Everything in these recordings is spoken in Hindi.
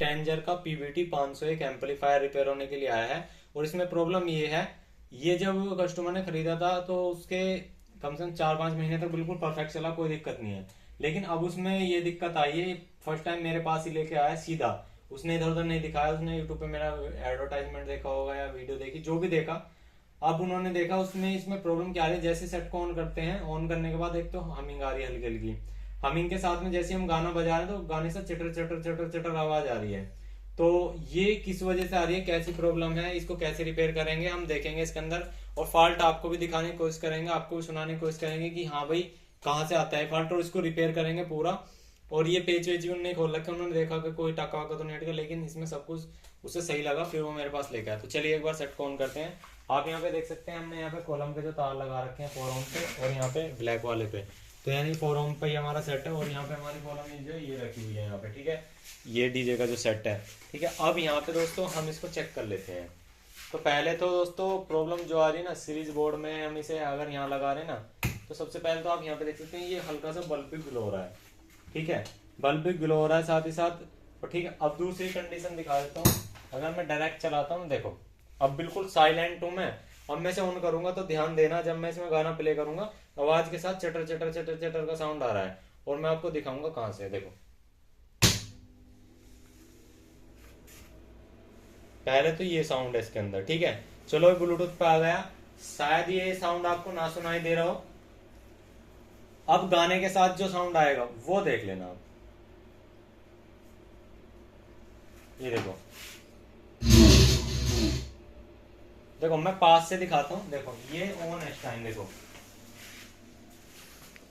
स्टैंजर का PVT 501 एम्पलीफायर रिपेयर होने के लिए आया है। और इसमें प्रॉब्लम ये है, ये जब कस्टमर ने खरीदा था तो उसके कम से कम 4-5 महीने तक बिल्कुल परफेक्ट चला, कोई दिक्कत नहीं है। लेकिन अब उसमें ये दिक्कत आई है, फर्स्ट टाइम मेरे पास ही लेके आया सीधा, उसने इधर उधर नहीं दिखाया, उसने यूट्यूब पे मेरा एडवर्टाइजमेंट देखा होगा या वीडियो देखी, जो भी देखा, अब उन्होंने देखा उसमें इसमें प्रॉब्लम क्या आ रही है। जैसे सेट को ऑन करते हैं, ऑन करने के बाद एक तो हमिंग आ रही है हल्की हल्की, हमिंग के साथ में जैसे हम गाना बजा रहे हैं तो गाने से चटर चटर चटर चटर आवाज आ रही है। तो ये किस वजह से आ रही है, कैसी प्रॉब्लम है, इसको कैसे रिपेयर करेंगे हम देखेंगे इसके अंदर। और फॉल्ट आपको भी दिखाने की कोशिश करेंगे, आपको भी सुनाने की कोशिश करेंगे कि हाँ भाई कहाँ से आता है फॉल्ट, और इसको रिपेयर करेंगे पूरा। और ये पेज वेज भी उन्होंने खोल रखा, उन्होंने देखा कि कोई टाका वाका तो नहीं अटका, लेकिन इसमें सब कुछ उससे सही लगा, फिर वो मेरे पास लेके आया। तो चलिए एक बार सेट को ऑन करते हैं। आप यहाँ पे देख सकते हैं हमने यहाँ पे कॉलम के जो तार लगा रखे हैं 4 ओम पे और यहाँ पे ब्लैक वाले पे, तो यानी 4 ओम पे ही हमारा सेट है। और यहाँ पे हमारी कॉलम जो है ये रखी हुई है यहाँ पे, ठीक है, ये डीजे का जो सेट है, ठीक है। अब यहाँ पे दोस्तों हम इसको चेक कर लेते हैं। तो पहले तो दोस्तों प्रॉब्लम जो आ रही है ना सीरीज बोर्ड में, हम इसे अगर यहाँ लगा रहे हैं ना, तो सबसे पहले तो आप यहाँ पे देख सकते हैं ये हल्का सा बल्ब भी ग्लो हो रहा है, ठीक है, बल्ब भी ग्लो हो रहा है साथ ही साथ। और ठीक है, अब दूसरी कंडीशन दिखा देता हूँ। अगर मैं डायरेक्ट चलाता हूँ, देखो अब बिल्कुल साइलेंट हूँ मैं, अब मैं इसे ऑन करूंगा तो ध्यान देना, जब मैं इसमें गाना प्ले करूंगा आवाज के साथ चटर चटर चटर चटर का साउंड आ रहा है। और मैं आपको दिखाऊंगा कहां से, देखो पहले तो ये साउंड है इसके अंदर, ठीक है। चलो ब्लूटूथ पे आ गया, शायद ये साउंड आपको ना सुनाई दे रहा हो। अब गाने के साथ जो साउंड आएगा वो देख लेना आप, ये देखो, देखो मैं पास से दिखाता हूँ, देखो ये ऑन है इस टाइम, देखो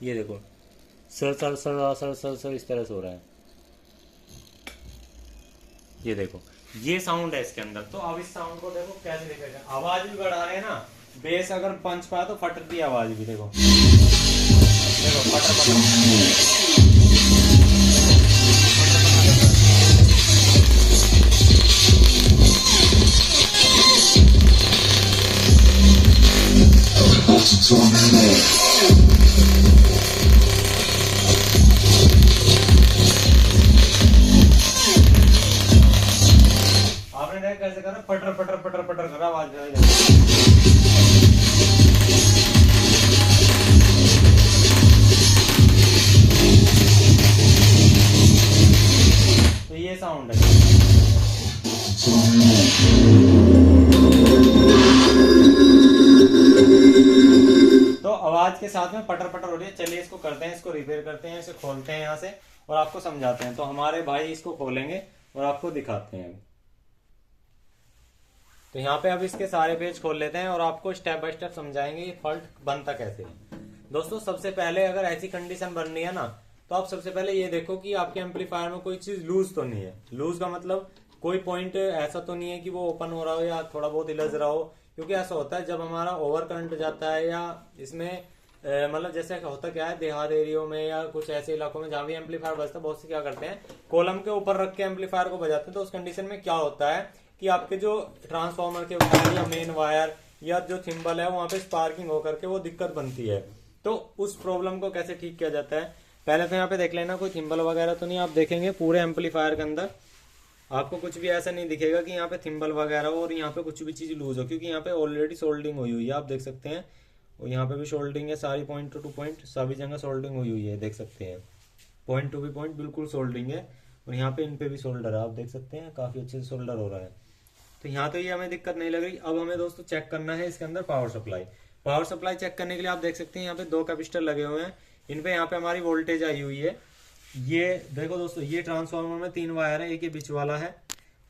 ये देखो sir sir sir sir sir sir इस तरह से हो रहा है, ये देखो ये साउंड है इसके अंदर। तो अब इस साउंड को देखो कैसे देखेगा, आवाज भी बढ़ा रहे हैं ना, बेस अगर पंच पाया तो फटती है आवाज भी, देखो देखो फटर फटर। आपने देखा कैसे करा, फटर फटर फटर फटर करा आवाज। तो ये साउंड है। तो आवाज के साथ में पटर पटर हो रही है। चलिए इसको करते हैं, इसको रिपेयर करते हैं, इसे खोलते हैं यहाँ से और आपको समझाते हैं। तो हमारे भाई इसको खोलेंगे और आपको दिखाते हैं। तो यहाँ पे अब इसके सारे पेज खोल लेते हैं और आपको स्टेप बाय स्टेप समझाएंगे ये फॉल्ट बनता कैसे है। दोस्तों सबसे पहले अगर ऐसी कंडीशन बन रही है ना, तो आप सबसे पहले ये देखो कि आपके एम्पलीफायर में कोई चीज लूज तो नहीं है। लूज का मतलब कोई पॉइंट ऐसा तो नहीं है कि वो ओपन हो रहा हो या थोड़ा बहुत हिलज रहा हो, क्योंकि ऐसा होता है जब हमारा ओवर करंट जाता है या इसमें मतलब जैसे होता क्या है देहात एरियो में या कुछ ऐसे इलाकों में जहां भी एम्पलीफायर बजता है, बहुत से क्या करते हैं कॉलम के ऊपर रख के एम्पलीफायर को बजाते हैं। तो उस कंडीशन में क्या होता है कि आपके जो ट्रांसफार्मर के वायर या मेन वायर या जो थिम्बल है वहां पे स्पार्किंग होकर के वो दिक्कत बनती है। तो उस प्रॉब्लम को कैसे ठीक किया जाता है, पहले तो यहाँ पे देख लेना कोई थिम्बल वगैरह तो नहीं। आप देखेंगे पूरे एम्पलीफायर के अंदर आपको कुछ भी ऐसा नहीं दिखेगा कि यहाँ पे थिम्बल वगैरह हो और यहाँ पे कुछ भी चीज लूज हो, क्योंकि यहाँ पे ऑलरेडी सोल्डिंग हुई हुई है, आप देख सकते हैं। और यहाँ पे भी सोल्डिंग है, सारी पॉइंट टू पॉइंट सभी जगह सोल्डिंग हुई हुई है, देख सकते हैं। पॉइंट टू भी पॉइंट बिल्कुल सोल्डिंग है। और यहाँ पे इन पे भी सोल्डर है, आप देख सकते हैं काफी अच्छे से सोल्डर हो रहा है। तो यहाँ तो ये हमें दिक्कत नहीं लग रही। अब हमें दोस्तों चेक करना है इसके अंदर power supply. Power supply check करने के लिए आप देख सकते हैं यहाँ पे 2 कैपेसिटर लगे हुए हैं, इन पे यहाँ पे हमारी वोल्टेज आई हुई है। ये देखो दोस्तों, ये ट्रांसफार्मर में 3 वायर है, एक ये बीच वाला है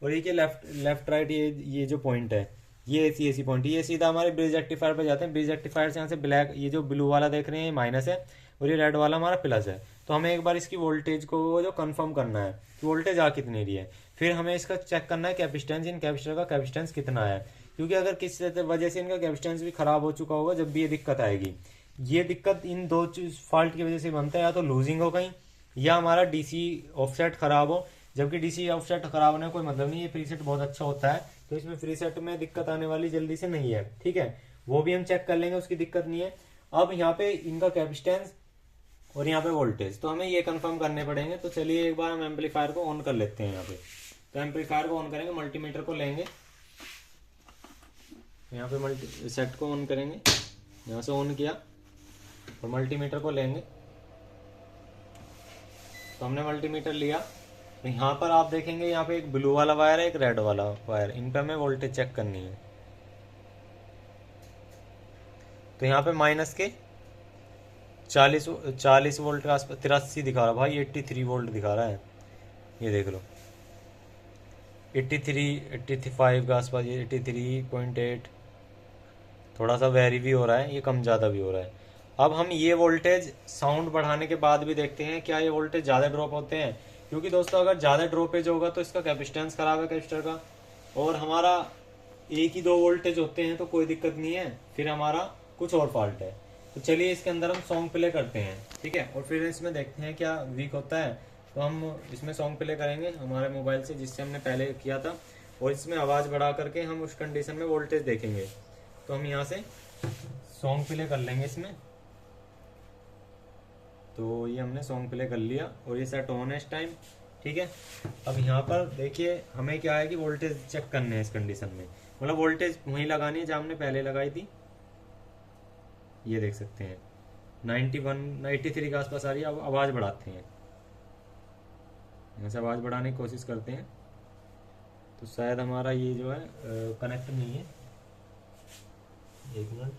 और एक ये लेफ्ट राइट ये जो पॉइंट है ये एसी पॉइंट, ये सीधा हमारे ब्रिज रेक्टिफायर पे जाते हैं। ब्रिज रेक्टिफायर से यहाँ से ब्लैक ये जो ब्लू वाला देख रहे हैं ये माइनस है और ये रेड वाला हमारा प्लस है। तो हमें एक बार इसकी वोल्टेज को जो कंफर्म करना है कि वोल्टेज आ कितनी रही है। फिर हमें इसका चेक करना है कैपेसिटेंस, इन कैपेसिटर का कैपेसिटेंस कितना है, क्योंकि अगर किसी वजह से इनका कैपेसिटेंस भी खराब हो चुका होगा जब भी ये दिक्कत आएगी। ये दिक्कत इन 2 फॉल्ट की वजह से बनता है, या तो लूजिंग हो कहीं या हमारा डीसी ऑफसेट खराब हो। जबकि डीसी ऑफसेट खराब होने का कोई मतलब नहीं, ये प्रीसेट बहुत अच्छा होता है, तो इसमें प्रीसेट में दिक्कत आने वाली जल्दी से नहीं है, ठीक है। वो भी हम चेक कर लेंगे, उसकी दिक्कत नहीं है। अब यहाँ पे इनका कैपेसिटेंस और यहाँ पे वोल्टेज, तो हमें ये कंफर्म करने पड़ेंगे। तो चलिए एक बार हम एम्पलीफायर को ऑन कर लेते हैं यहाँ पे। तो एम्पलीफायर को ऑन करेंगे, मल्टीमीटर को लेंगे, यहाँ पे मल्टी सेट को ऑन करेंगे, यहाँ से ऑन किया और मल्टीमीटर को लेंगे। तो हमने मल्टीमीटर लिया, तो यहाँ पर आप देखेंगे यहाँ पे एक ब्लू वाला वायर है, एक रेड वाला वायर, इन पे हमें वोल्टेज चेक करनी है। तो यहाँ पे माइनस के 40 वोल्ट के आसपास 83 दिखा रहा भाई, 83 वोल्ट दिखा रहा है, ये देख लो 85 के आसपास, ये 83.8, थोड़ा सा वेरी भी हो रहा है, ये कम ज़्यादा भी हो रहा है। अब हम ये वोल्टेज साउंड बढ़ाने के बाद भी देखते हैं क्या ये वोल्टेज ज़्यादा ड्रॉप होते हैं, क्योंकि दोस्तों अगर ज़्यादा ड्रॉपेज होगा तो इसका कैपेसिटेंस खराब है कैपेसिटर का, और हमारा एक ही 2 वोल्टेज होते हैं तो कोई दिक्कत नहीं है, फिर हमारा कुछ और फॉल्ट है। तो चलिए इसके अंदर हम सॉन्ग प्ले करते हैं, ठीक है, और फिर इसमें देखते हैं क्या वीक होता है। तो हम इसमें सॉन्ग प्ले करेंगे हमारे मोबाइल से, जिससे हमने पहले किया था, और इसमें आवाज़ बढ़ा करके हम उस कंडीशन में वोल्टेज देखेंगे। तो हम यहाँ से सॉन्ग प्ले कर लेंगे इसमें। तो ये हमने सॉन्ग प्ले कर लिया और ये सेट ऑन है इस टाइम, ठीक है। अब यहाँ पर देखिए हमें क्या है कि वोल्टेज चेक करने हैं इस कंडीशन में, मतलब वोल्टेज वहीं लगानी है जहाँ हमने पहले लगाई थी, ये देख सकते हैं 93 के आसपास आ रही है। अब आवाज़ बढ़ाते हैं, यहाँ से आवाज़ बढ़ाने की कोशिश करते हैं, तो शायद हमारा ये जो है कनेक्ट नहीं है, एक मिनट।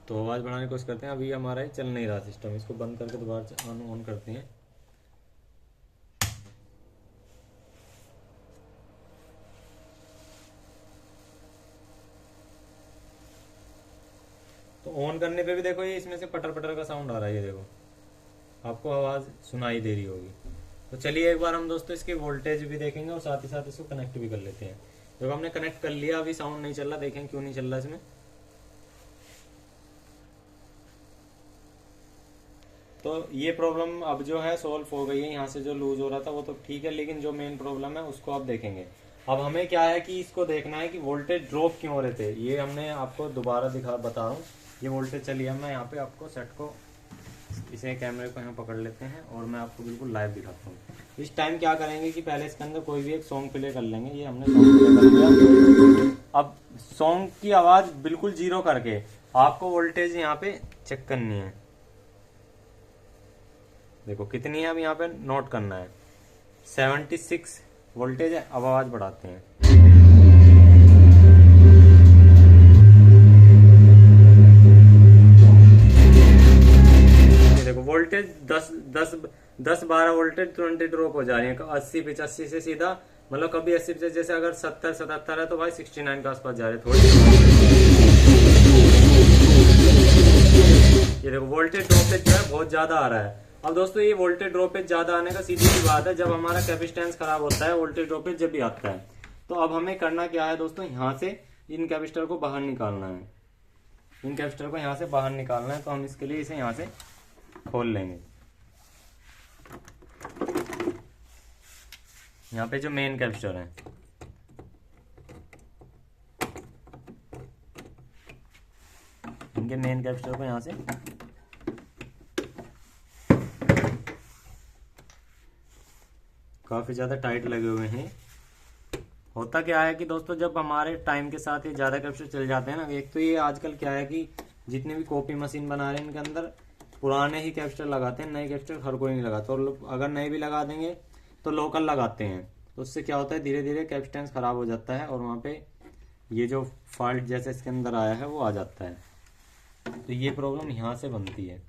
तो आवाज़ बढ़ाने की कोशिश करते हैं, अभी हमारा ये चल नहीं रहा सिस्टम, इसको बंद करके दोबारा ऑन करते हैं। तो ऑन करने पे भी देखो ये इसमें से पटर पटर का साउंड आ रहा है, ये देखो आपको आवाज़ सुनाई दे रही होगी। तो चलिए एक बार हम दोस्तों इसके वोल्टेज भी देखेंगे और साथ ही साथ इसको कनेक्ट भी कर लेते हैं। जब हमने कनेक्ट कर लिया, अभी साउंड नहीं चल रहा, देखें क्यों नहीं चल रहा इसमें। तो ये प्रॉब्लम अब जो है सॉल्व हो गई है, यहाँ से जो लूज हो रहा था वो तो ठीक है, लेकिन जो मेन प्रॉब्लम है उसको आप देखेंगे। अब हमें क्या है कि इसको देखना है कि वोल्टेज ड्रॉप क्यों हो रहे थे, ये हमने आपको दोबारा बता रहा हूँ। ये वोल्टेज चलिए मैं यहाँ पे आपको सेट को, इसे कैमरे को यहाँ पकड़ लेते हैं और मैं आपको बिल्कुल लाइव दिखाता हूँ। इस टाइम क्या करेंगे कि पहले इसके अंदर कोई भी एक सॉन्ग प्ले कर लेंगे, ये हमने सॉन्ग प्ले कर लिया। अब सॉन्ग की आवाज़ बिल्कुल जीरो करके आपको वोल्टेज यहाँ पे चेक करनी है, देखो कितनी है, अब यहाँ पे नोट करना है 76 वोल्टेज है। अब आवाज़ बढ़ाते हैं, देखो वोल्टेज 10-12 वोल्टेज तुरंत ड्रॉप हो जा रही है, 80-85 से सीधा, मतलब कभी 80 से, जैसे अगर 70-77 है तो भाई 69 के आसपास जा रहे थोड़ी। ये देखो वोल्टेज ड्रॉपेज जो है बहुत ज्यादा आ रहा है। अब दोस्तों ये वोल्टेज ड्रॉपेज ज्यादा आने का सीधी सी बात है, जब हमारा कैपेसिटेंस खराब होता है वोल्टेज ड्रॉपेज जब भी आता है। तो अब हमें करना क्या है दोस्तों, यहाँ से इन कैपेसिटर को बाहर निकालना है, इन कैपेसिटर को यहाँ से बाहर निकालना है। तो हम इसके लिए इसे यहाँ से खोल लेंगे। यहाँ पे जो मेन कैपेसिटर है, इनके मेन कैपेसिटर को यहाँ से काफ़ी ज़्यादा टाइट लगे हुए हैं। होता क्या है कि दोस्तों जब हमारे टाइम के साथ ये ज़्यादा कैपेसिटर चल जाते हैं ना, एक तो ये आजकल क्या है कि जितने भी कॉपी मशीन बना रहे हैं इनके अंदर पुराने ही कैपेसिटर लगाते हैं, नए कैपेसिटर हर कोई नहीं लगाता, और अगर नए भी लगा देंगे तो लोकल लगाते हैं। तो उससे क्या होता है, धीरे धीरे कैपेसिटेंस ख़राब हो जाता है और वहाँ पे ये जो फॉल्ट जैसे इसके अंदर आया है वो आ जाता है। तो ये प्रॉब्लम यहाँ से बनती है,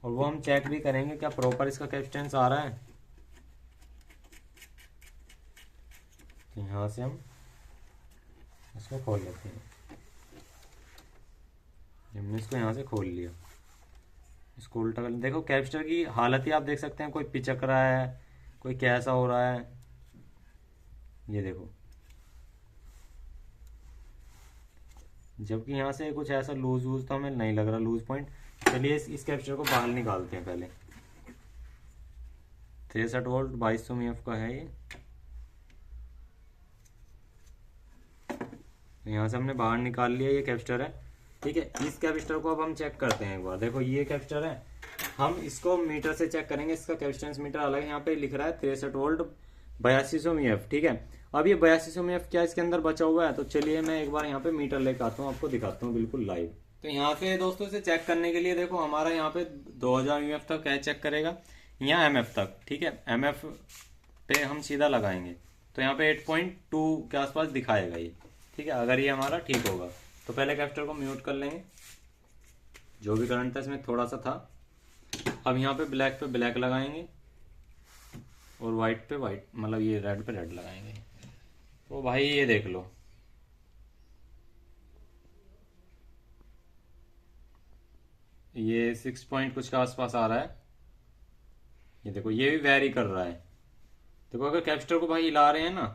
और वो हम चेक भी करेंगे क्या प्रॉपर इसका कैपेसिटेंस आ रहा है। तो यहाँ से हम इसको खोल लेते हैं, हमने इसको यहाँ से खोल लिया, इसको उल्टा कर, देखो कैपेसिटर की हालत ही आप देख सकते हैं, कोई पिचक रहा है, कोई कैसा हो रहा है, ये देखो। जबकि यहाँ से कुछ ऐसा लूज तो हमें नहीं लग रहा, लूज पॉइंट। चलिए इस कैपेसिटर को बाहर निकालते हैं पहले। 63 वोल्ट 2200 mF का है ये। यहाँ से हमने बाहर निकाल लिया, ये कैपेसिटर है। ठीक है, इस कैपेसिटर को अब हम चेक करते हैं एक बार। देखो ये कैपेसिटर है, हम इसको मीटर से चेक करेंगे। इसका कैपेसिटेंस मीटर अलग है, यहाँ पे लिख रहा है 63 वोल्ट 8200 mF। ठीक है, अब ये 8200 mF क्या इसके अंदर बचा हुआ है? तो चलिए मैं एक बार यहाँ पे मीटर लेकर आता हूँ, आपको दिखाता हूँ बिल्कुल लाइव। तो यहाँ पे दोस्तों इसे चेक करने के लिए देखो हमारा यहाँ पे 2000 mF तक क्या चेक करेगा, यहाँ MF तक। ठीक है, MF पे हम सीधा लगाएंगे तो यहाँ पे 8.2 के आसपास दिखाएगा ये। ठीक है, अगर ये हमारा ठीक होगा तो पहले कैपेसिटर को म्यूट कर लेंगे, जो भी करंट था इसमें थोड़ा सा था। अब यहाँ पे ब्लैक लगाएंगे और व्हाइट पे व्हाइट, मतलब ये रेड पे रेड लगाएंगे। तो भाई ये देख लो, ये 6 पॉइंट कुछ के आसपास आ रहा है। ये देखो ये भी वेरी कर रहा है। देखो अगर कैपेसिटर को भाई हिला रहे हैं ना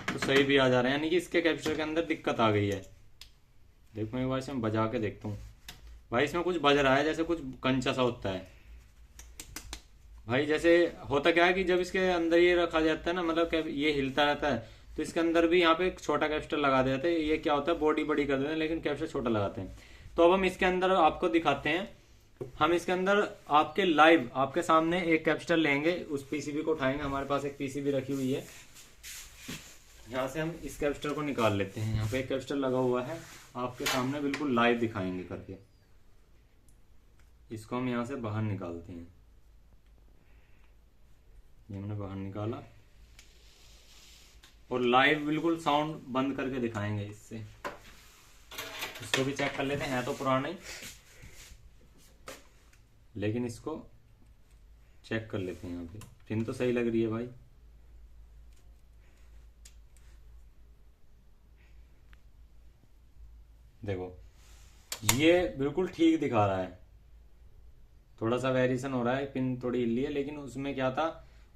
तो सही भी आ जा रहा है, यानी कि इसके कैपेसिटर के अंदर दिक्कत आ गई है। देखो एक बार इसे मैं बजा के देखता हूँ। भाई इसमें कुछ बज रहा है, जैसे कुछ कंचा सा होता है। भाई जैसे होता क्या है कि जब इसके अंदर ये रखा जाता है ना, मतलब ये हिलता रहता है, तो इसके अंदर भी यहाँ पे एक छोटा कैपेसिटर लगा देते हैं। ये क्या होता है, बॉडी बड़ी कर देते हैं लेकिन कैपेसिटर छोटा लगाते हैं। तो अब हम इसके अंदर आपको दिखाते हैं। हम इसके अंदर आपके लाइव आपके सामने एक कैपेसिटर लेंगे, उस पीसीबी को उठाएंगे। हमारे पास एक पीसीबी रखी हुई है, यहाँ से हम इस कैपेसिटर को निकाल लेते हैं। यहाँ पे एक कैपेसिटर लगा हुआ है, आपके सामने बिल्कुल लाइव दिखाएंगे करके। इसको हम यहाँ से बाहर निकालते हैं। ये हमने बाहर निकाला और लाइव बिल्कुल साउंड बंद करके दिखाएंगे इससे। इसको भी चेक कर लेते हैं, है तो पुराना ही, लेकिन इसको चेक कर लेते हैं। यहाँ पे पिन तो सही लग रही है भाई। देखो ये बिल्कुल ठीक दिखा रहा है, थोड़ा सा वेरिएशन हो रहा है, पिन थोड़ी हिली है, लेकिन उसमें क्या था,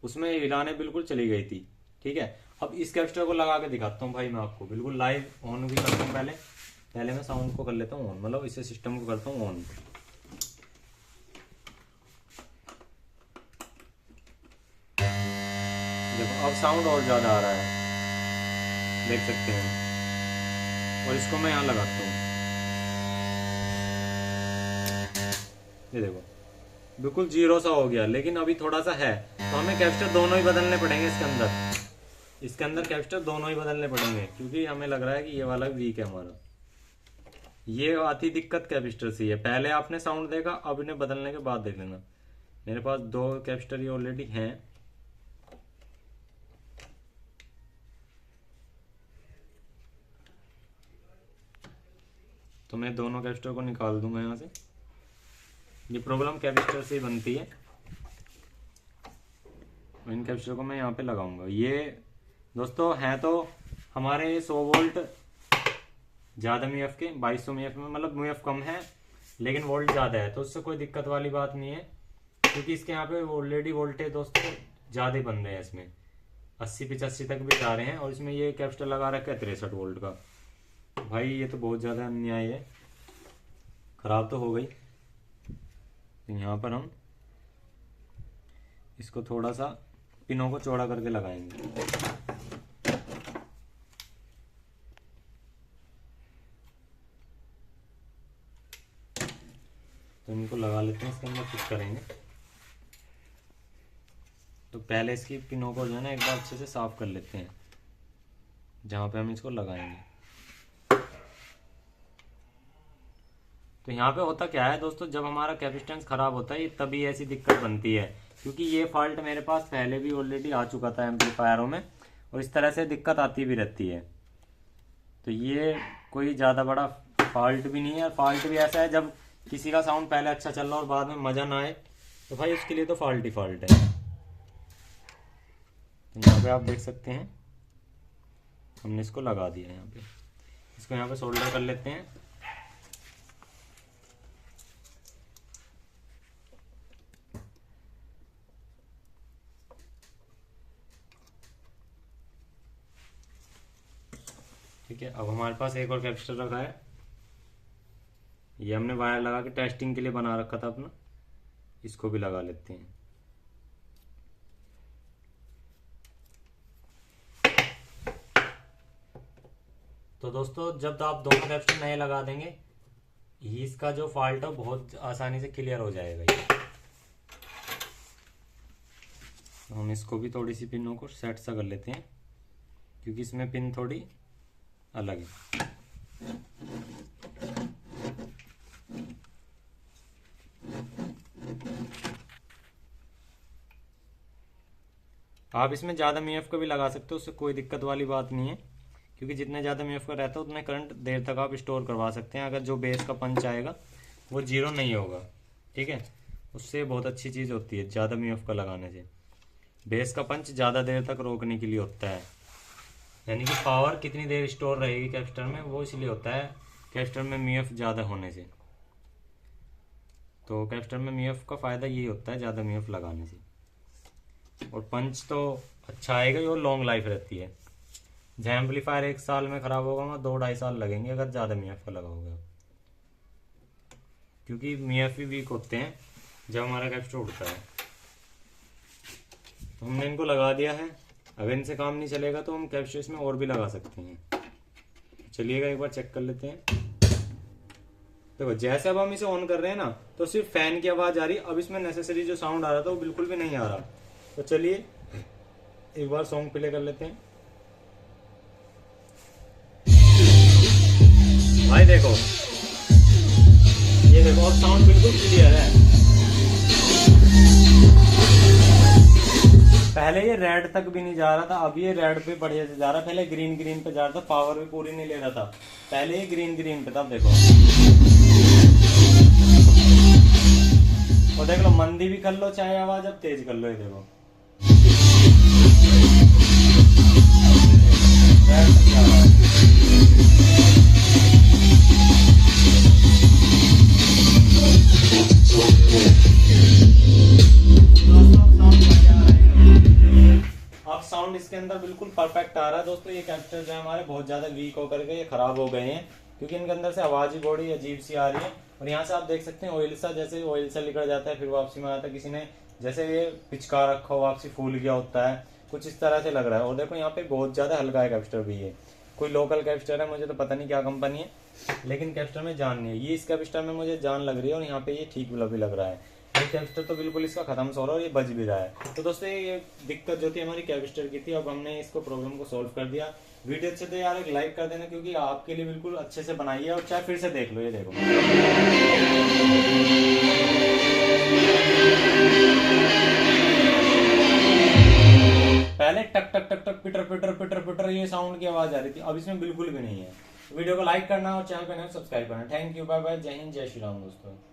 उसमें हिलाने बिल्कुल चली गई थी। ठीक है, अब इस कैपेसिटर को लगा के दिखाता हूँ भाई मैं आपको, बिल्कुल लाइव ऑन भी करता हूँ। पहले मैं साउंड को कर लेता हूँ ऑन, मतलब इसे सिस्टम को करता हूँ ऑन। देखो अब साउंड और ज्यादा आ रहा है, देख सकते हैं। और इसको मैं यहाँ लगाता हूँ, ये देखो बिल्कुल जीरो सा हो गया, लेकिन अभी थोड़ा सा है। तो हमें कैपेसिटर दोनों ही बदलने पड़ेंगे इसके अंदर कैपेसिटर दोनों ही बदलने पड़ेंगे, क्योंकि हमें लग रहा है कि ये वाला वीक है हमारा। ये आती दिक्कत कैपेसिटर से है। पहले आपने साउंड देखा, अब इन्हें बदलने के बाद देख लेना। मेरे पास 2 कैपेसिटर ये ऑलरेडी हैं। तो मैं दोनों कैपेसिटर को निकाल दूंगा यहाँ से। ये प्रॉब्लम कैपेसिटर से ही बनती है। इन कैपेसिटर को मैं यहाँ पे लगाऊंगा। ये दोस्तों है तो हमारे 100 वोल्ट ज़्यादा म्यूएफ के, 2200 म्यूएफ में, मतलब म्यूएफ कम है लेकिन वोल्ट ज़्यादा है, तो उससे कोई दिक्कत वाली बात नहीं है, क्योंकि इसके यहाँ पे ऑलरेडी वोल्टेज दोस्तों ज़्यादा बन रहे हैं। इसमें 80-85 तक भी जा रहे हैं, और इसमें ये कैपेसिटर लगा रखा है 63 वोल्ट का। भाई ये तो बहुत ज़्यादा अन्याय है, ख़राब तो हो गई। यहाँ पर हम इसको थोड़ा सा पिनों को चौड़ा करके लगाएंगे। तो इनको लगा लेते हैं, इसके अंदर फिट करेंगे। तो पहले इसकी पिनों को जो है ना एक बार अच्छे से साफ कर लेते हैं, जहाँ पे हम इसको लगाएंगे। तो यहाँ पे होता क्या है दोस्तों, जब हमारा कैपेसिटेंस खराब होता है तभी ऐसी दिक्कत बनती है, क्योंकि ये फॉल्ट मेरे पास पहले भी ऑलरेडी आ चुका था एम्पलीफायरों में, और इस तरह से दिक्कत आती भी रहती है। तो ये कोई ज़्यादा बड़ा फॉल्ट भी नहीं है। फॉल्ट भी ऐसा है जब किसी का साउंड पहले अच्छा चल रहा और बाद में मज़ा ना आए, तो भाई उसके लिए तो फॉल्ट ही फॉल्ट है। तो यहाँ पे आप देख सकते हैं हमने इसको लगा दिया। यहाँ पे इसको यहाँ पे सोल्डर कर लेते हैं। ठीक है, अब हमारे पास एक और कैपेसिटर रखा है। ये हमने वायर लगा के टेस्टिंग के लिए बना रखा था अपना, इसको भी लगा लेते हैं। तो दोस्तों जब आप दोनों कैप्स्टर नए लगा देंगे, इसका जो फॉल्ट है बहुत आसानी से क्लियर हो जाएगा ये। तो हम इसको भी थोड़ी सी पिनों को सेट सा कर लेते हैं, क्योंकि इसमें पिन थोड़ी अलग है। आप इसमें ज़्यादा MF का भी लगा सकते हो, उससे कोई दिक्कत वाली बात नहीं है, क्योंकि जितने ज़्यादा MF का रहता है उतने करंट देर तक आप स्टोर करवा सकते हैं। अगर जो बेस का पंच आएगा वो जीरो नहीं होगा, ठीक है। उससे बहुत अच्छी चीज़ होती है ज़्यादा MF का लगाने से। बेस का पंच ज़्यादा देर तक रोकने के लिए होता है, यानी कि पावर कितनी देर स्टोर रहेगी कैप्स्टर में, वो इसलिए होता है कैप्स्टर में MF ज़्यादा होने से। तो कैप्स्टर में MF का फ़ायदा यही होता है ज़्यादा MF लगाने से। और पंच तो अच्छा आएगा ही और लॉन्ग लाइफ रहती है। जहाँ एम्पलीफायर 1 साल में ख़राब होगा वहाँ 2-2.5 साल लगेंगे अगर ज़्यादा MF का लगाओगे, क्योंकि MF भी वीक होते हैं जब हमारा कैप्स्टर उड़ता है। तो हमने इनको लगा दिया है। अगर इनसे काम नहीं चलेगा तो हम कैप्स्टर इसमें और भी लगा सकते हैं। चलिएगा एक बार चेक कर लेते हैं। देखो जैसे अब हम इसे ऑन कर रहे हैं ना, तो सिर्फ फैन की आवाज़ आ रही है। अब इसमें नेसेसरी जो साउंड आ रहा था वो बिल्कुल भी नहीं आ रहा। तो चलिए एक बार सॉन्ग प्ले कर लेते हैं। भाई देखो, ये देखो अब साउंड बिल्कुल क्लियर है। पहले ये रेड तक भी नहीं जा रहा था, अब ये रेड पे बढ़िया से जा रहा है। पहले ग्रीन ग्रीन पे जा रहा था, पावर भी पूरी नहीं ले रहा था। पहले ये ग्रीन ग्रीन पे था, देखो। और देख लो, मंदी भी कर लो चाहे आवाज, अब तेज कर लो, ये देखो। अब साउंड इसके अंदर बिल्कुल परफेक्ट आ रहा है दोस्तों। ये कैप्स्टर जो है हमारे बहुत ज्यादा वीक होकर के ये खराब हो गए हैं, क्योंकि इनके अंदर से आवाज ही बड़ी अजीब सी आ रही है। और यहाँ से आप देख सकते हैं ऑयल सा, जैसे ऑयल सा निकल जाता है फिर वापसी में आता है। किसी ने जैसे ये पिचका रखा हो, वापसी फूल गया होता है, कुछ इस तरह से लग रहा है। और देखो यहाँ पे बहुत ज्यादा हल्का है कैप्स्टर भी। ये कोई लोकल कैप्स्टर है, मुझे तो पता नहीं क्या कंपनी है, लेकिन कैप्स्टर में जान नहीं है। ये इस कैप्स्टर में मुझे जान लग रही है और यहाँ पे ये ठीक भी लग रहा है। ये कैप्स्टर तो बिल्कुल इसका खत्म सा हो रहा है और ये बज भी रहा है। तो दोस्तों ये दिक्कत जो थी हमारी कैप्स्टर की थी, अब हमने इसको प्रॉब्लम को सॉल्व कर दिया। वीडियो अच्छे तो यार एक लाइक कर देना, क्योंकि आपके लिए बिल्कुल अच्छे से बनाई है। और चाहे फिर से देख लो, ये देखो। पहले टक टक टक टक पिटर पिटर पिटर पिटर ये साउंड की आवाज आ रही थी, अब इसमें बिल्कुल भी नहीं है। वीडियो को लाइक करना और चैनल को सब्सक्राइब करना। थैंक यू, बाय बाय, जय हिंद, जय श्री राम दोस्तों।